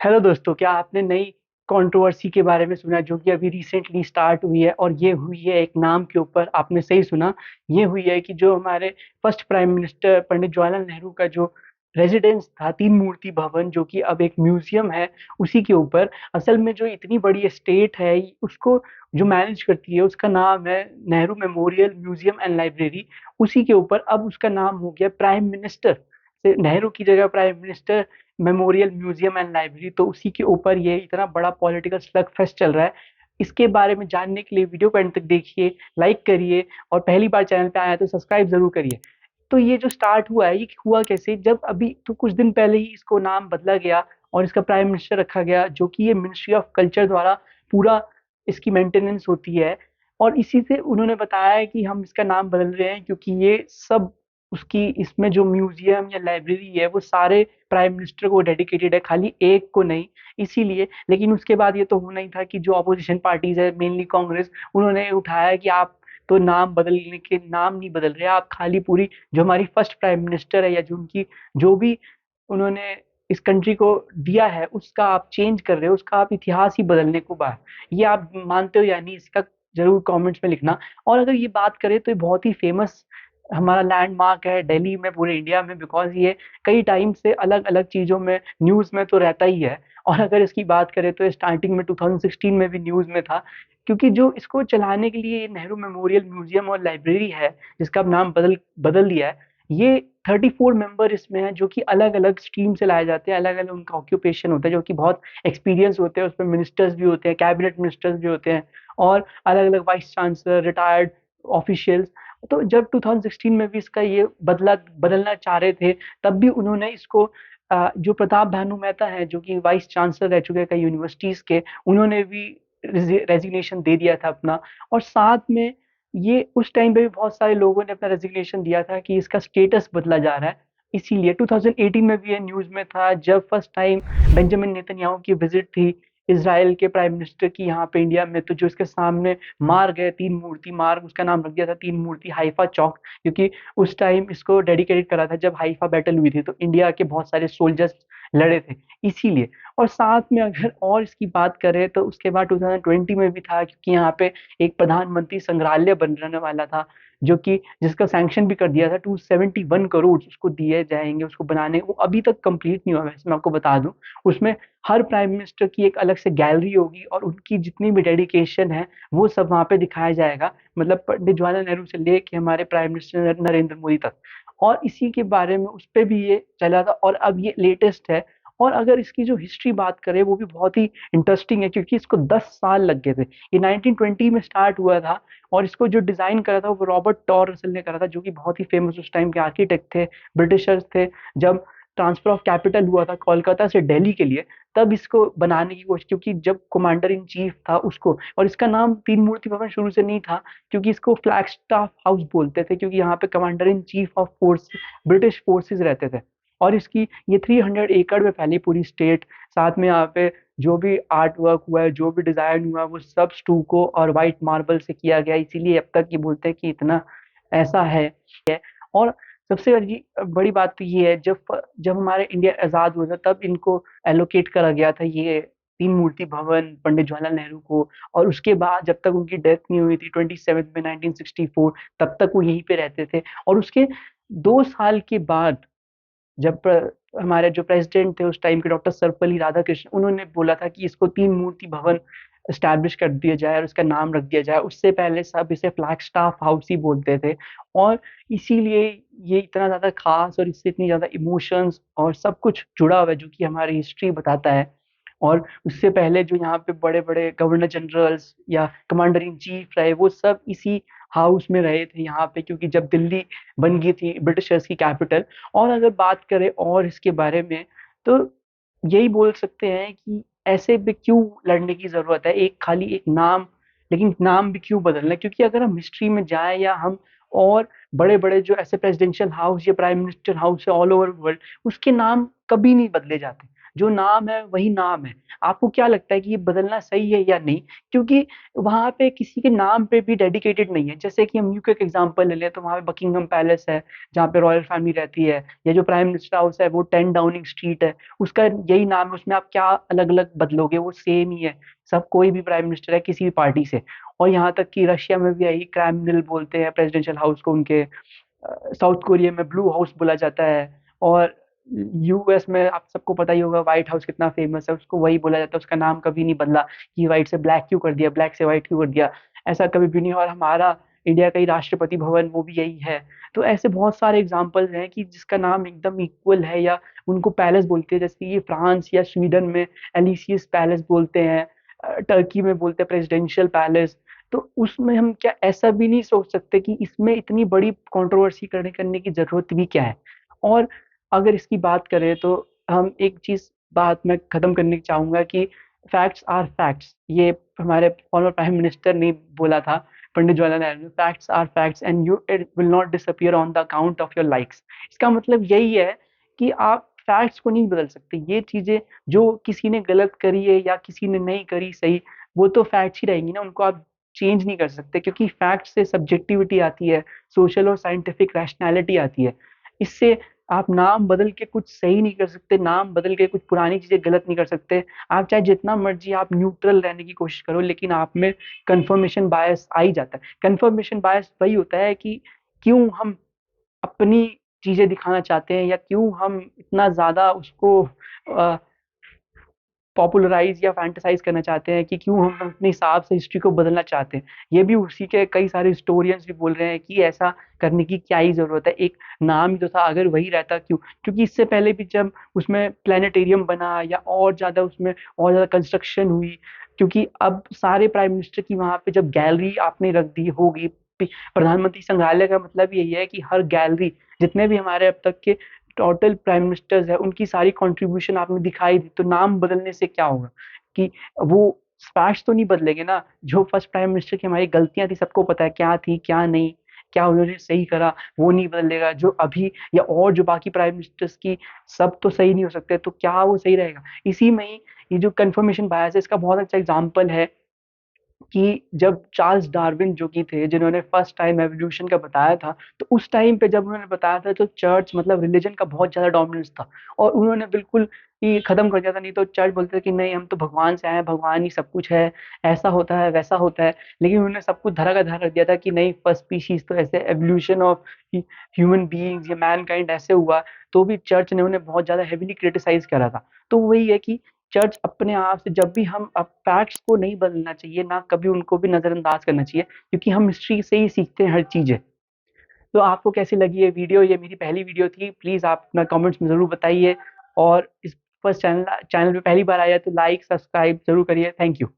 Hello दोस्तों, क्या आपने नई कंट्रोवर्सी के बारे में सुना जो कि अभी रिसेंटली स्टार्ट हुई है? और ये हुई है एक नाम के ऊपर। आपने सही सुना। ये हुई है कि जो हमारे फर्स्ट प्राइम मिनिस्टर पंडित जवाहरलाल नेहरू का जो रेजिडेंस था, तीन मूर्ति भवन, जो कि अब एक म्यूजियम है, उसी के ऊपर। असल में जो इतनी बड़ी स्टेट है उसको जो मैनेज करती है उसका नाम है Nehru memorial museum and library. उसी के ऊपर अब उसका नाम हो गया प्राइम मिनिस्टर से, नेहरू की जगह prime minister memorial museum and library. तो उसी के ऊपर ये इतना बड़ा पॉलिटिकल स्लग फेस्ट चल रहा है। इसके बारे में जानने के लिए वीडियो को एंड तक देखिए, लाइक करिए, और पहली बार चैनल पे आया तो सब्सक्राइब जरूर करिए। तो ये जो स्टार्ट हुआ है, ये हुआ कैसे? जब अभी तो कुछ दिन पहले ही इसको नाम बदला गया और इसका प्राइम मिनिस्टर रखा गया, जो कि ये मिनिस्ट्री ऑफ कल्चर द्वारा पूरा इसकी मेंटेनेंस होती है। और इसी से उन्होंने बताया है कि हम इसका नाम बदल रहे हैं क्योंकि ये सब उसकी इसमें जो म्यूजियम या लाइब्रेरी है वो सारे प्राइम मिनिस्टर को डेडिकेटेड है, खाली एक को नहीं। इसीलिए, लेकिन उसके बाद ये तो होना ही था कि जो अपोजिशन पार्टीज है, मेनली कांग्रेस, उन्होंने उठाया कि आप तो नाम बदलने के नाम नहीं बदल रहे, आप खाली पूरी जो हमारी फर्स्ट प्राइम मिनिस्टर है या जो उनकी जो भी उन्होंने इस कंट्री को दिया है उसका आप चेंज कर रहे हो, उसका आप इतिहास ही बदलने को बाहर। ये आप मानते हो या नहीं, इसका जरूर कमेंट्स में लिखना। और अगर ये बात करें तो ये बहुत ही फेमस हमारा लैंडमार्क है दिल्ली में, पूरे इंडिया में, बिकॉज ये कई टाइम से अलग अलग चीजों में न्यूज में तो रहता ही है। और अगर इसकी बात करें तो स्टार्टिंग में 2016 में भी न्यूज में था, क्योंकि जो इसको चलाने के लिए ये नेहरू मेमोरियल म्यूजियम और लाइब्रेरी है, जिसका अब नाम बदल बदल दिया है, ये 34 मेंबर इसमें हैं जो कि अलग अलग स्ट्रीम से लाए जाते हैं, अलग अलग उनका ऑक्यूपेशन होता है, जो कि बहुत एक्सपीरियंस होते हैं। उसमें मिनिस्टर्स भी होते हैं, कैबिनेट मिनिस्टर्स भी होते हैं, और अलग अलग वाइस चांसलर, रिटायर्ड ऑफिशियल्स। तो जब 2016 में भी इसका ये बदलना चाह रहे थे, तब भी उन्होंने इसको जो प्रताप भानु मेहता है, जो कि वाइस चांसलर रह चुके हैं कई यूनिवर्सिटीज के, उन्होंने भी रेजिग्नेशन दे दिया था अपना। और साथ में ये उस टाइम पे भी बहुत सारे लोगों ने अपना रेजिग्नेशन दिया था कि इसका स्टेटस बदला जा रहा है। इसीलिए 2018 में भी ये न्यूज में था, जब फर्स्ट टाइम बेंजामिन नेतन्याहू की विजिट थी इसराइल के प्राइम मिनिस्टर की यहाँ पे इंडिया में, तो जो इसके सामने मार्ग है, तीन मूर्ति मार्ग, उसका नाम रख दिया था तीन मूर्ति हाइफा चौक, क्योंकि उस टाइम इसको डेडिकेटेड करा था जब हाइफा बैटल हुई थी, तो इंडिया के बहुत सारे सोल्जर्स लड़े थे, इसीलिए। और साथ में अगर और इसकी बात करें तो उसके बाद 2020 में भी था, क्योंकि यहाँ पे एक प्रधानमंत्री संग्रहालय बनने वाला था, जो कि जिसका सैंक्शन भी कर दिया था, 271 करोड़ उसको दिए जाएंगे उसको बनाने। वो अभी तक कंप्लीट नहीं हुआ, वैसे मैं आपको बता दूं। उसमें हर प्राइम मिनिस्टर की एक अलग से गैलरी होगी और उनकी जितनी भी डेडिकेशन है वो सब वहां पे दिखाया जाएगा, मतलब पंडित जवाहरलाल नेहरू से लेके हमारे प्राइम मिनिस्टर नरेंद्र मोदी तक। और इसी के बारे में उस पे भी ये चला था, और अब ये लेटेस्ट है। और अगर इसकी जो हिस्ट्री बात करें वो भी बहुत ही इंटरेस्टिंग है, क्योंकि इसको 10 साल लग गए थे। ये 1920 में स्टार्ट हुआ था, और इसको जो डिजाइन करा था वो रॉबर्ट टॉर रसल ने करा था, जो कि बहुत ही फेमस उस टाइम के आर्किटेक्ट थे, ब्रिटिशर्स थे। जब ट्रांसफर ऑफ कैपिटल हुआ था कोलकाता से दिल्ली के लिए, तब इसको बनाने की कोशिश, क्योंकि जब कमांडर इन चीफ था उसको, और इसका नाम तीन मूर्ति भवन शुरू से नहीं था, क्योंकि इसको फ्लैग स्टाफ हाउस बोलते थे, क्योंकि यहाँ पे commander in chief of force British forces रहते थे। और इसकी ये 300 एकड़ में फैली पूरी स्टेट। साथ में यहाँ पे जो भी आर्ट वर्क हुआ है, जो भी डिजाइन हुआ है, वो सब स्टूको और व्हाइट मार्बल से किया गया, इसीलिए अब तक ये बोलते हैं कि इतना ऐसा है। और सबसे बड़ी बड़ी बात तो ये है, जब हमारे इंडिया आजाद हुआ था तब इनको एलोकेट करा गया था ये तीन मूर्ति भवन पंडित जवाहरलाल नेहरू को। और उसके बाद जब तक उनकी डेथ नहीं हुई थी 27 में 1964, तब तक वो यहीं पे रहते थे। और उसके 2 साल के बाद जब हमारे जो प्रेसिडेंट थे उस टाइम के डॉक्टर सर्वपल्ली राधाकृष्णन, उन्होंने बोला था कि इसको तीन मूर्ति भवन स्टैब्लिश कर दिया जाए और उसका नाम रख दिया जाए। उससे पहले सब इसे फ्लैग स्टाफ हाउस ही बोलते थे। और इसीलिए ये इतना ज्यादा खास, और इससे इतनी ज्यादा इमोशंस और सब कुछ जुड़ा हुआ है, जो कि हमारी हिस्ट्री बताता है। और उससे पहले जो यहाँ पे बड़े बड़े गवर्नर जनरल्स या कमांडर इन चीफ रहे, वो सब इसी हाउस में रहे थे यहाँ पे, क्योंकि जब दिल्ली बन गई थी ब्रिटिशर्स की कैपिटल। और अगर बात करें और इसके बारे में, तो यही बोल सकते हैं कि ऐसे भी क्यों लड़ने की जरूरत है, एक खाली एक नाम, लेकिन नाम भी क्यों बदलना है? क्योंकि अगर हम हिस्ट्री में जाएं या हम और बड़े बड़े जो ऐसे प्रेसिडेंशियल हाउस या प्राइम मिनिस्टर हाउस है ऑल ओवर वर्ल्ड, उसके नाम कभी नहीं बदले जाते। जो नाम है वही नाम है। आपको क्या लगता है कि ये बदलना सही है या नहीं? क्योंकि वहाँ पे किसी के नाम पे भी डेडिकेटेड नहीं है। जैसे कि हम यूके का एग्जांपल ले लें तो वहाँ पे बकिंगम पैलेस है, जहाँ पे रॉयल फैमिली रहती है, या जो प्राइम मिनिस्टर हाउस है वो 10 डाउनिंग स्ट्रीट है, उसका यही नाम है, उसमें आप क्या अलग-अलग बदलोगे, वो सेम ही है। सब कोई भी प्राइम मिनिस्टर है किसी भी पार्टी से। और यहाँ तक कि रशिया में भी यही क्रेमलिन बोलते हैं प्रेसिडेंशियल हाउस को उनके, साउथ कोरिया में ब्लू हाउस बोला जाता है, और यूएस में आप सबको पता ही होगा व्हाइट हाउस कितना फेमस है, उसको वही बोला जाता है, उसका नाम कभी नहीं बदला कि व्हाइट से ब्लैक क्यों कर दिया, ब्लैक से व्हाइट क्यों कर दिया, ऐसा कभी भी नहीं। और हमारा इंडिया का ही राष्ट्रपति भवन वो भी यही है। तो ऐसे बहुत सारे एग्जाम्पल्स हैं कि जिसका नाम एकदम इक्वल है, या उनको पैलेस बोलते हैं, जैसे ये फ्रांस या स्वीडन में एलिसियस पैलेस बोलते हैं, टर्की में बोलते हैं प्रेसिडेंशियल पैलेस। तो उसमें हम क्या ऐसा भी नहीं सोच सकते कि इसमें इतनी बड़ी कंट्रोवर्सी करने करने की ज़रूरत भी क्या है? और अगर इसकी बात करें तो हम एक चीज़ बात मैं ख़त्म करनी चाहूँगा कि फैक्ट्स आर फैक्ट्स, ये हमारे फॉर्मर प्राइम मिनिस्टर ने बोला था, पंडित जवाहरलाल नेहरू ने, facts are facts and you it will not disappear on the account of your likes. इसका मतलब यही है कि आप फैक्ट्स को नहीं बदल सकते। ये चीज़ें जो किसी ने गलत करी है या किसी ने नहीं करी सही, वो तो फैक्ट्स ही रहेंगी ना, उनको आप चेंज नहीं कर सकते, क्योंकि फैक्ट से सब्जेक्टिविटी आती है, सोशल और साइंटिफिक रैशनैलिटी आती है। इससे आप नाम बदल के कुछ सही नहीं कर सकते, नाम बदल के कुछ पुरानी चीज़ें गलत नहीं कर सकते। आप चाहे जितना मर्ज़ी आप न्यूट्रल रहने की कोशिश करो, लेकिन आप में कन्फर्मेशन बायस आ ही जाता है। कन्फर्मेशन बायस वही होता है कि क्यों हम अपनी चीज़ें दिखाना चाहते हैं, या क्यों हम इतना ज़्यादा उसको अ, पॉपुलराइज़ या फैंटेसाइज़ करना चाहते हैं, कि क्यों हम अपने हिसाब से हिस्ट्री को बदलना चाहते हैं। ये भी उसी के कई सारे हिस्टोरियंस भी बोल रहे हैं कि ऐसा करने की क्या ही ज़रूरत है, एक नाम ही तो था, अगर वही रहता क्यों? क्योंकि इससे पहले भी जब उसमें प्लैनेटेरियम बना या और ज़्यादा उसमें और ज़्यादा कंस्ट्रक्शन हुई, क्योंकि अब सारे प्राइम मिनिस्टर की वहाँ पे जब गैलरी आपने रख दी होगी, प्रधानमंत्री संग्रहालय का मतलब यही है कि हर गैलरी, जितने भी हमारे अब तक के टोटल प्राइम मिनिस्टर्स है, उनकी सारी कंट्रीब्यूशन आपने दिखाई दी, तो नाम बदलने से क्या होगा? कि वो फैक्ट्स तो नहीं बदलेंगे ना। जो फर्स्ट प्राइम मिनिस्टर की हमारी गलतियां थी सबको पता है, क्या थी क्या नहीं, क्या उन्होंने सही करा, वो नहीं बदलेगा। जो अभी या और जो बाकी प्राइम मिनिस्टर्स की, सब तो सही नहीं हो सकते, तो क्या वो सही रहेगा? इसी में ही ये जो कंफर्मेशन बायस है, इसका बहुत अच्छा एग्जाम्पल है कि जब चार्ल्स डार्विन जो कि थे, जिन्होंने फर्स्ट टाइम एवोल्यूशन का बताया था, तो उस टाइम पे जब उन्होंने बताया था तो चर्च मतलब रिलीजन का बहुत ज़्यादा डोमिनेंस था, और उन्होंने बिल्कुल ही खत्म कर दिया था। नहीं तो चर्च बोलते थे कि नहीं, हम तो भगवान से आए हैं, भगवान ही सब कुछ है, ऐसा होता है, वैसा होता है। लेकिन उन्होंने सब कुछ धरा का धरा रख दिया था कि नहीं, फर्स्ट स्पीशीज़ तो ऐसे एवोल्यूशन ऑफ ह्यूमन बीइंग्स या मैनकाइंड ऐसे हुआ। तो भी चर्च ने उन्हें बहुत ज़्यादा हेवीली क्रिटिसाइज़ करा था। तो वही है कि चर्च अपने आप से जब भी हम फैक्ट्स को नहीं बदलना चाहिए, ना कभी उनको भी नज़रअंदाज करना चाहिए, क्योंकि हम हिस्ट्री से ही सीखते हैं हर चीज़ें। तो आपको कैसी लगी ये वीडियो? ये मेरी पहली वीडियो थी, प्लीज़ आप अपना कमेंट्स में ज़रूर बताइए, और इस फर्स्ट चैनल चैनल पे पहली बार आए हैं तो लाइक, सब्सक्राइब ज़रूर करिए। Thank you.